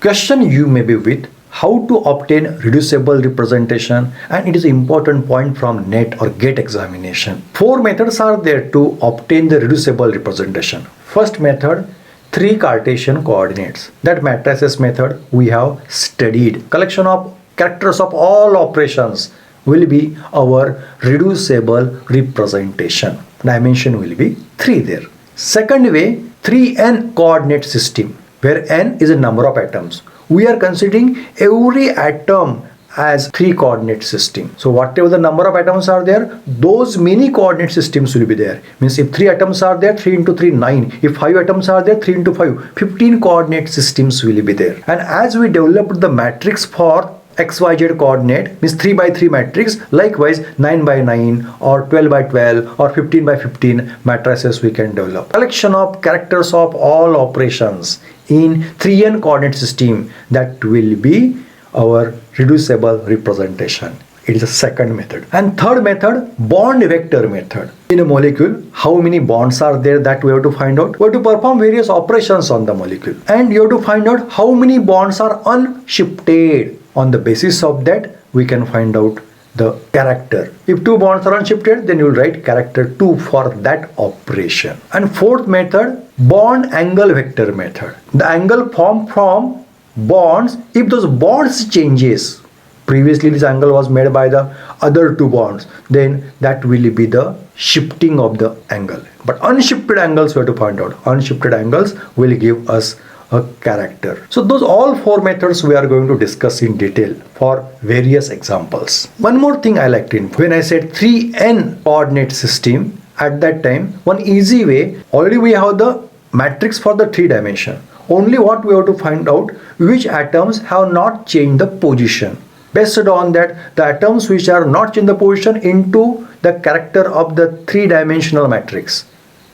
Question you may be with, how to obtain reducible representation, and it is an important point from NET or GATE examination. 4 methods are there to obtain the reducible representation. First method, 3 Cartesian coordinates. That matrices method we have studied. Collection of characters of all operations will be our reducible representation. Dimension will be 3 there. Second way, 3n coordinate system, where n is a number of atoms. We are considering every atom as 3 coordinate system. So whatever the number of atoms are there, those many coordinate systems will be there. Means if 3 atoms are there, 3 into 3, 9. If 5 atoms are there, 3 into 5, 15 coordinate systems will be there. And as we developed the matrix for XYZ coordinate, means 3 by 3 matrix, likewise 9 by 9 or 12 by 12 or 15 by 15 matrices we can develop. Collection of characters of all operations in 3n coordinate system, that will be our reducible representation. It is the second method. And third method, bond vector method. In a molecule, how many bonds are there, that we have to find out. We have to perform various operations on the molecule, and you have to find out how many bonds are unshifted. On the basis of that, we can find out the character. If 2 bonds are unshifted, then you will write character 2 for that operation. And fourth method, bond angle vector method. The angle formed from bonds, if those bonds changes, previously this angle was made by the other 2 bonds, then that will be the shifting of the angle. But unshifted angles we have to find out. Unshifted angles will give us a character. So those all 4 methods we are going to discuss in detail for various examples. One more thing I like to inform. When I said 3n coordinate system, at that time, one easy way, already we have the matrix for the 3 dimension. Only what we have to find out, which atoms have not changed the position. Based on that, the atoms which are not in the position into the character of the 3-dimensional matrix,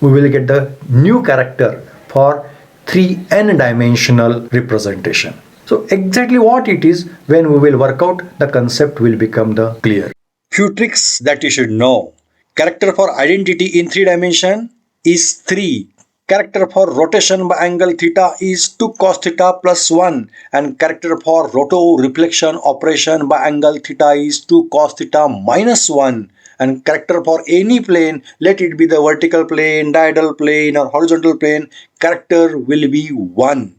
we will get the new character for 3n dimensional representation. So exactly what it is, when we will work out, the concept will become the clear. Few tricks that you should know. Character for identity in 3 dimension is 3. Character for rotation by angle theta is 2 cos theta plus 1, and character for roto reflection operation by angle theta is 2 cos theta minus 1. And character for any plane, let it be the vertical plane, diagonal plane or horizontal plane, character will be 1.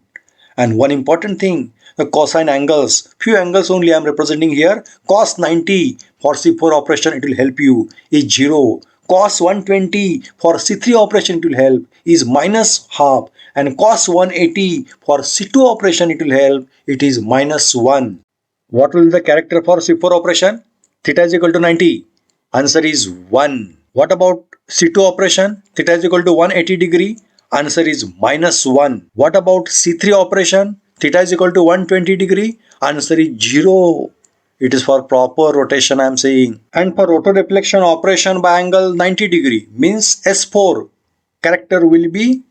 And one important thing, the cosine angles, few angles only I am representing here. Cos 90 for C4 operation, it will help you, is 0. Cos 120 for C3 operation, it will help, is minus half. And cos 180 for C2 operation, it will help, it is minus 1. What will be the character for C4 operation? Theta is equal to 90. Answer is 1. What about C2 operation? Theta is equal to 180 degree. Answer is minus 1. What about C3 operation? Theta is equal to 120 degree. Answer is 0. It is for proper rotation I am saying. And for roto reflection operation by angle 90 degree means S4. Character will be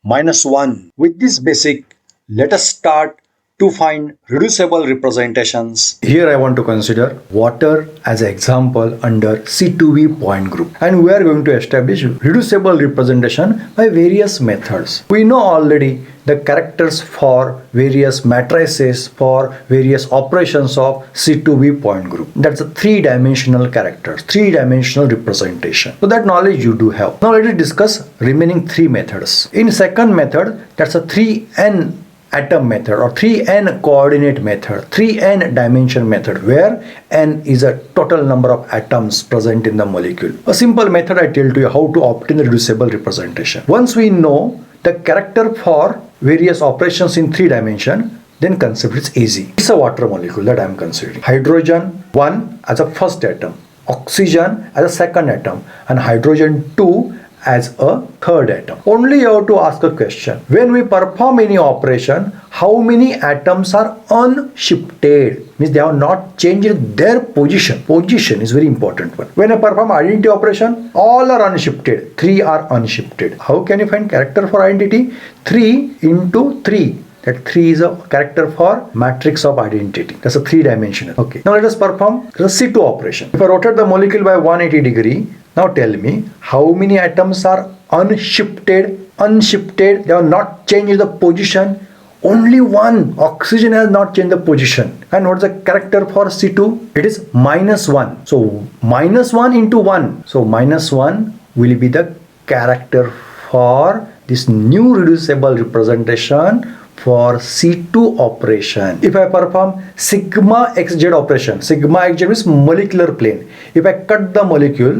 minus 1. With this basic, let us start to find reducible representations. Here I want to consider water as an example under C2V point group, and we are going to establish reducible representation by various methods. We know already the characters for various matrices for various operations of C2V point group. That's a 3-dimensional characters, 3-dimensional representation. So that knowledge you do have. Now let us discuss remaining 3 methods. In second method, that's a 3n atom method or 3n coordinate method, 3n dimension method, where n is a total number of atoms present in the molecule. A simple method I tell to you how to obtain the reducible representation. Once we know the character for various operations in 3 dimension, then concept is easy. It's a water molecule that I am considering. Hydrogen 1 as a first atom, oxygen as a second atom, and hydrogen 2 as a third atom. Only you have to ask a question. When we perform any operation, how many atoms are unshifted? Means they have not changed their position. Position is very important one. When I perform identity operation, all are unshifted. 3 are unshifted. How can you find character for identity? 3 into 3. That 3 is a character for matrix of identity. That's a 3-dimensional. Okay. Now let us perform the C2 operation. If I rotate the molecule by 180 degree, now tell me how many atoms are unshifted. Unshifted, they have not changed the position. Only one oxygen has not changed the position. And what's the character for C2? It is -1. So -1 into 1. So -1 will be the character for this new reducible representation for C2 operation. If I perform sigma xz operation, sigma xz means molecular plane. If I cut the molecule,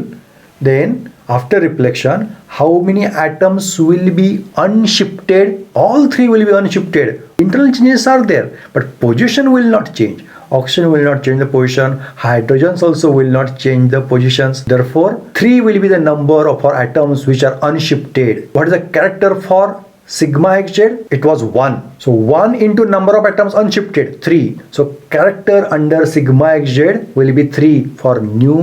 then after reflection, how many atoms will be unshifted? All three will be unshifted. Internal changes are there, but position will not change. Oxygen will not change the position. Hydrogens also will not change the positions. Therefore, 3 will be the number of our atoms which are unshifted. What is the character for sigma xz? It was 1. So 1 into number of atoms unshifted, 3. So character under sigma xz will be 3 for new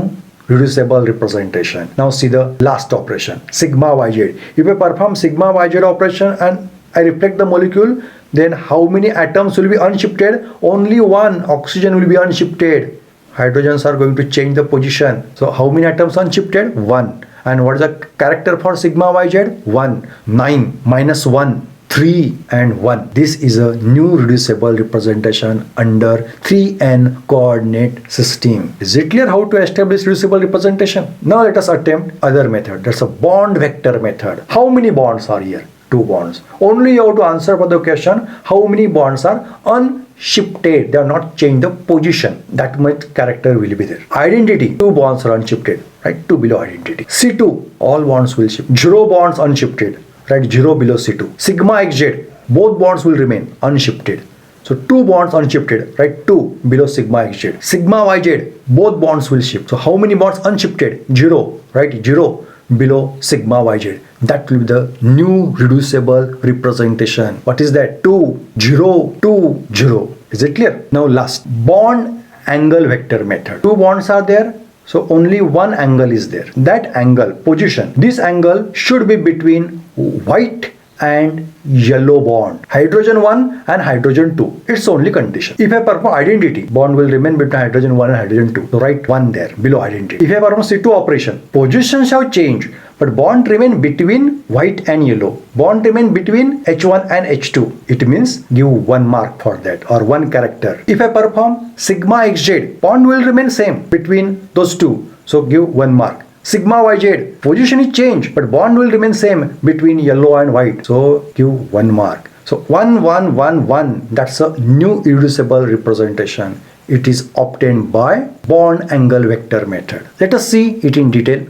reducible representation. Now see the last operation, sigma yz. If I perform sigma yz operation and I reflect the molecule, then how many atoms will be unshifted? Only one. Oxygen will be unshifted. Hydrogens are going to change the position. So how many atoms unshifted? 1. And what is the character for sigma yz? 1. 9 minus 1. 3 and 1. This is a new reducible representation under 3n coordinate system. Is it clear how to establish reducible representation? Now let us attempt other method. That's a bond vector method. How many bonds are here? 2 bonds. Only you have to answer for the question how many bonds are unshifted. They have not changed the position. That much character will be there. Identity. 2 bonds are unshifted. Right? 2 below identity. C2. All bonds will shift. 0 bonds unshifted. Right, 0 below C2. Sigma xz, both bonds will remain unshifted. So 2 bonds unshifted, right, 2 below sigma xz. Sigma yz, both bonds will shift. So how many bonds unshifted? 0, right, 0 below sigma yz. That will be the new reducible representation. What is that? 2, 0, 2, 0. Is it clear? Now last, bond angle vector method. 2 bonds are there. So only one angle is there. That angle, position, this angle should be between white and yellow bond. Hydrogen 1 and hydrogen 2. It's only condition. If I perform identity, bond will remain between hydrogen 1 and hydrogen 2. So write 1 there below identity. If I perform C2 operation, positions have changed, but bond remain between white and yellow. Bond remain between H1 and H2. It means give 1 mark for that or 1 character. If I perform sigma xz, bond will remain same between those two. So give 1 mark. Sigma yz, position is changed, but bond will remain same between yellow and white. So give 1 mark. So 1, 1, 1, 1. That's a new irreducible representation. It is obtained by bond angle vector method. Let us see it in detail.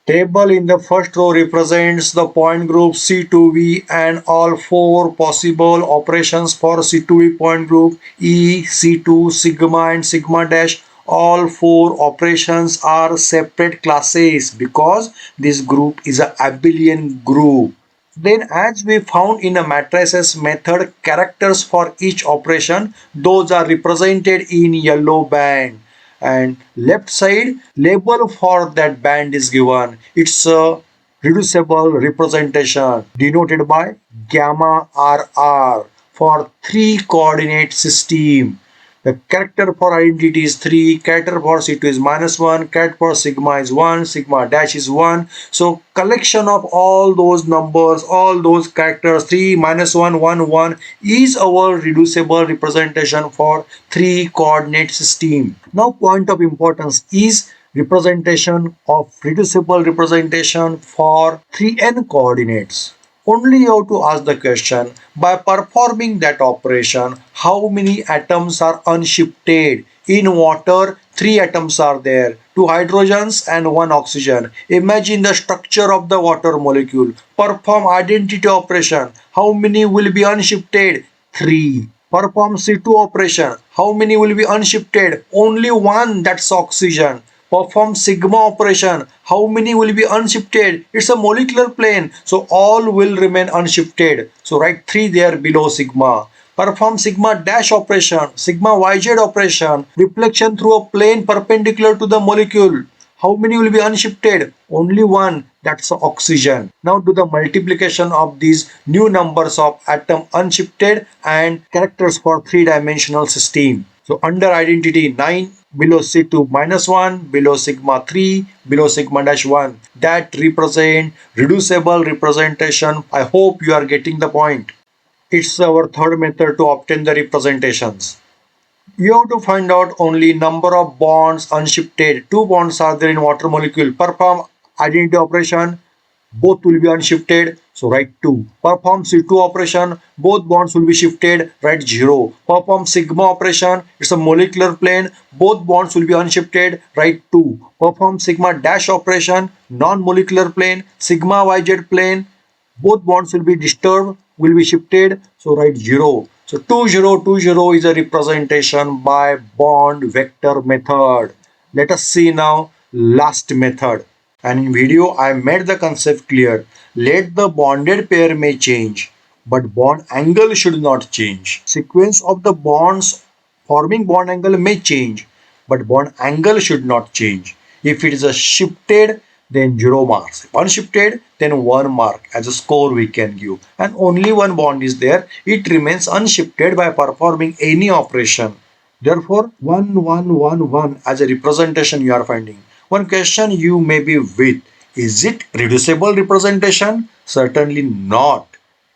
Table in the first row represents the point group C2V and all 4 possible operations for C2V point group E, C2, sigma and sigma dash. All 4 operations are separate classes because this group is an abelian group. Then as we found in a matrices method, characters for each operation, those are represented in yellow band. And left side label for that band is given. It's a reducible representation denoted by gamma RR for 3 coordinate system. The character for identity is 3, character for C2 is -1, character for sigma is 1, sigma dash is 1. So collection of all those numbers, all those characters, 3, -1, 1, 1 is our reducible representation for 3 coordinate system. Now point of importance is representation of reducible representation for 3n coordinates. Only you have to ask the question, by performing that operation, how many atoms are unshifted? In water, 3 atoms are there, 2 hydrogens and 1 oxygen. Imagine the structure of the water molecule. Perform identity operation. How many will be unshifted? 3. Perform C2 operation. How many will be unshifted? Only 1, that's oxygen. Perform sigma operation. How many will be unshifted? It's a molecular plane, so all will remain unshifted. So write 3 there below sigma. Perform sigma dash operation, sigma yz operation, reflection through a plane perpendicular to the molecule. How many will be unshifted? Only 1, that's oxygen. Now do the multiplication of these new numbers of atom unshifted and characters for 3-dimensional system. So under identity 9, below C2 -1, below sigma 3, below sigma dash 1. That represent reducible representation. I hope you are getting the point. It's our third method to obtain the representations. You have to find out only number of bonds unshifted. Two bonds are there in water molecule. Perform identity operation. Both will be unshifted. So write 2. Perform C2 operation. Both bonds will be shifted. Write 0. Perform sigma operation. It's a molecular plane. Both bonds will be unshifted. Write 2. Perform sigma dash operation. Non-molecular plane. Sigma YZ plane. Both bonds will be disturbed, will be shifted. So write 0. So 2020 is a representation by bond vector method. Let us see now last method. And in video I made the concept clear. Let the bonded pair may change, but bond angle should not change. Sequence of the bonds forming bond angle may change, but bond angle should not change. If it is a shifted, then 0 marks. If unshifted, then 1 mark as a score we can give. And only one bond is there. It remains unshifted by performing any operation. Therefore, 1, 1, 1, 1 as a representation you are finding. One question you may be with, is it reducible representation? Certainly not.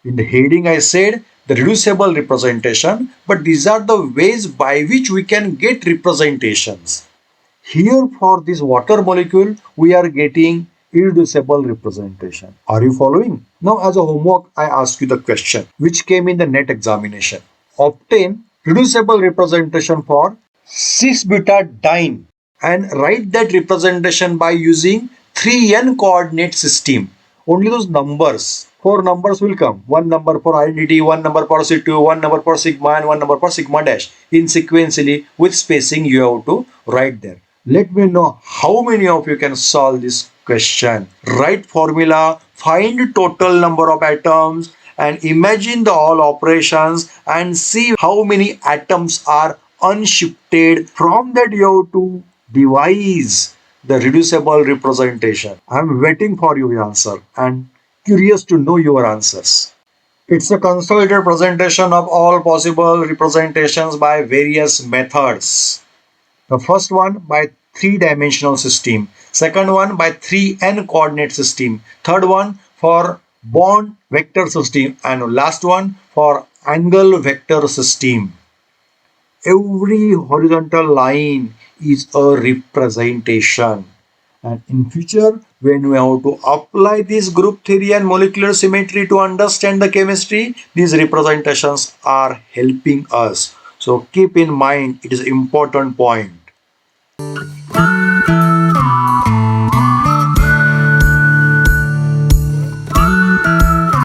In the heading I said the reducible representation, but these are the ways by which we can get representations. Here for this water molecule, we are getting irreducible representation. Are you following? Now as a homework, I ask you the question which came in the net examination. Obtain reducible representation for 6-butadiene and write that representation by using 3n coordinate system. Only those numbers. Four numbers will come. One number for identity, one number for C2, one number for sigma, and one number for sigma dash. In sequentially with spacing you have to write there. Let me know how many of you can solve this question. Write formula, find total number of atoms, and imagine the all operations and see how many atoms are unshifted. From that you have to devise the reducible representation. I am waiting for your answer and curious to know your answers. It's a consolidated presentation of all possible representations by various methods. The first one by three-dimensional system, second one by 3n coordinate system, third one for bond vector system, and last one for angle vector system. Every horizontal line is a representation. And in future, when we have to apply this group theory and molecular symmetry to understand the chemistry, these representations are helping us. So keep in mind, it is an important point.